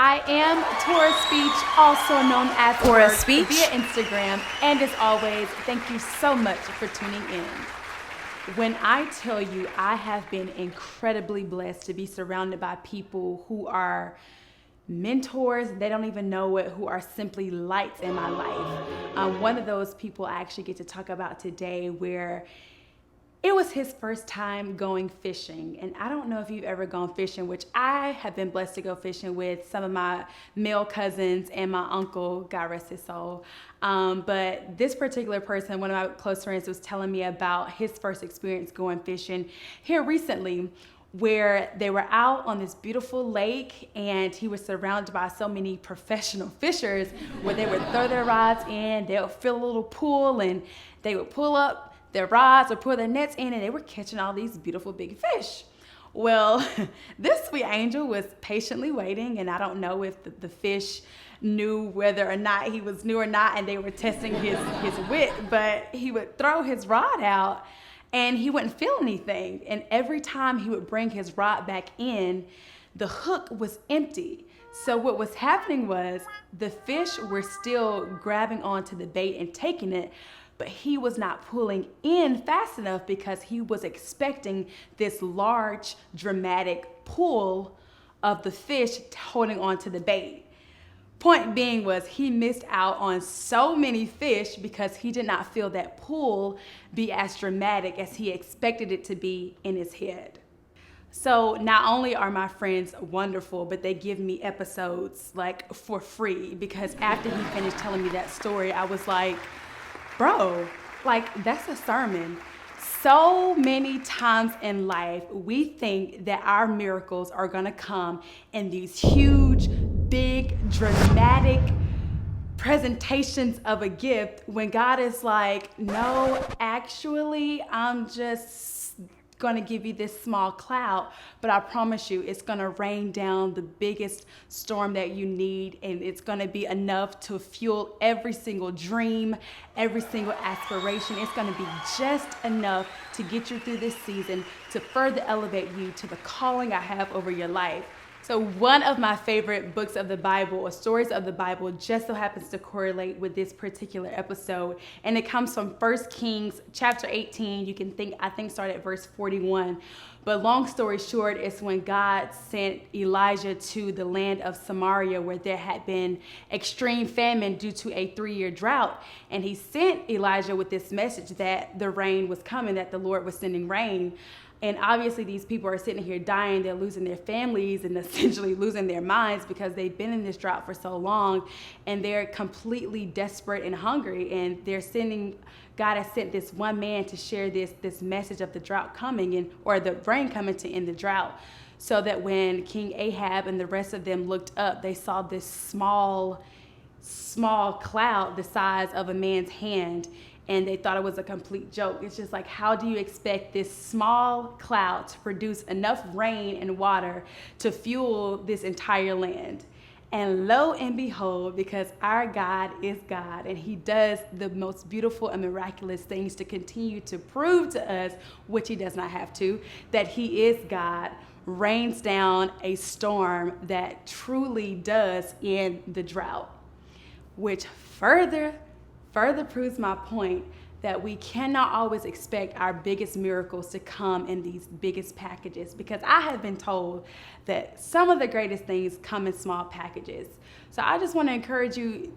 I am Tora Speech, also known as Tora Speech via Instagram. And as always, thank you so much for tuning in. When I tell you I have been incredibly blessed to be surrounded by people who are mentors, they don't even know it, who are simply lights in my life. One of those people I actually get to talk about today, where it was his first time going fishing. And I don't know if you've ever gone fishing, which I have been blessed to go fishing with some of my male cousins and my uncle, God rest his soul. But this particular person, one of my close friends, was telling me about his first experience going fishing here recently, where they were out on this beautiful lake and he was surrounded by so many professional fishers where they would throw their rods in, they would feel a little pool and they would pull up their rods or pull their nets in, and they were catching all these beautiful big fish. Well, this sweet angel was patiently waiting, and I don't know if the fish knew whether or not he was new or not, and they were testing his wit, but he would throw his rod out and he wouldn't feel anything. And every time he would bring his rod back in, the hook was empty. So what was happening was the fish were still grabbing onto the bait and taking it, but he was not pulling in fast enough because he was expecting this large, dramatic pull of the fish holding onto the bait. Point being was he missed out on so many fish because he did not feel that pull be as dramatic as he expected it to be in his head. So not only are my friends wonderful, but they give me episodes like for free, because after he finished telling me that story, I was like, bro, like that's a sermon. So many times in life, we think that our miracles are gonna come in these huge, big, dramatic presentations of a gift, when God is like, no, actually, I'm just gonna give you this small cloud, but I promise you it's gonna rain down the biggest storm that you need, and it's gonna be enough to fuel every single dream, every single aspiration. It's gonna be just enough to get you through this season, to further elevate you to the calling I have over your life. So one of my favorite books of the Bible, or stories of the Bible, just so happens to correlate with this particular episode. And it comes from 1 Kings chapter 18. You can I think start at verse 41. But long story short, it's when God sent Elijah to the land of Samaria, where there had been extreme famine due to a 3-year drought. And he sent Elijah with this message that the rain was coming, that the Lord was sending rain. And obviously these people are sitting here dying, they're losing their families and essentially losing their minds because they've been in this drought for so long, and they're completely desperate and hungry. And God has sent this one man to share this message of the drought coming, or the rain coming to end the drought. So that when King Ahab and the rest of them looked up, they saw this small cloud the size of a man's hand. And they thought it was a complete joke. It's just like, how do you expect this small cloud to produce enough rain and water to fuel this entire land? And lo and behold, because our God is God and he does the most beautiful and miraculous things to continue to prove to us, which he does not have to, that he is God, rains down a storm that truly does end the drought, which further proves my point that we cannot always expect our biggest miracles to come in these biggest packages, because I have been told that some of the greatest things come in small packages. So I just want to encourage you,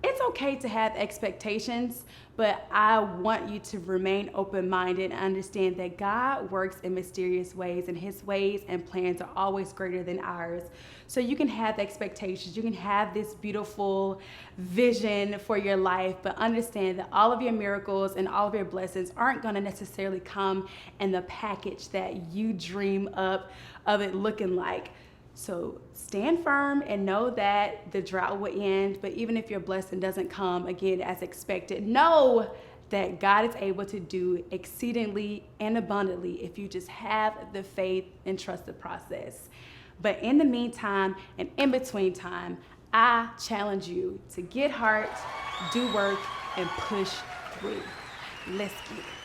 it's okay to have expectations, but I want you to remain open-minded and understand that God works in mysterious ways, and his ways and plans are always greater than ours. So you can have expectations, you can have this beautiful vision for your life, but understand that all of your miracles and all of your blessings aren't going to necessarily come in the package that you dream up of it looking like. So stand firm and know that the drought will end. But even if your blessing doesn't come again as expected, know that God is able to do exceedingly and abundantly if you just have the faith and trust the process. But in the meantime and in between time, I challenge you to get heart, do work, and push through. Let's get it.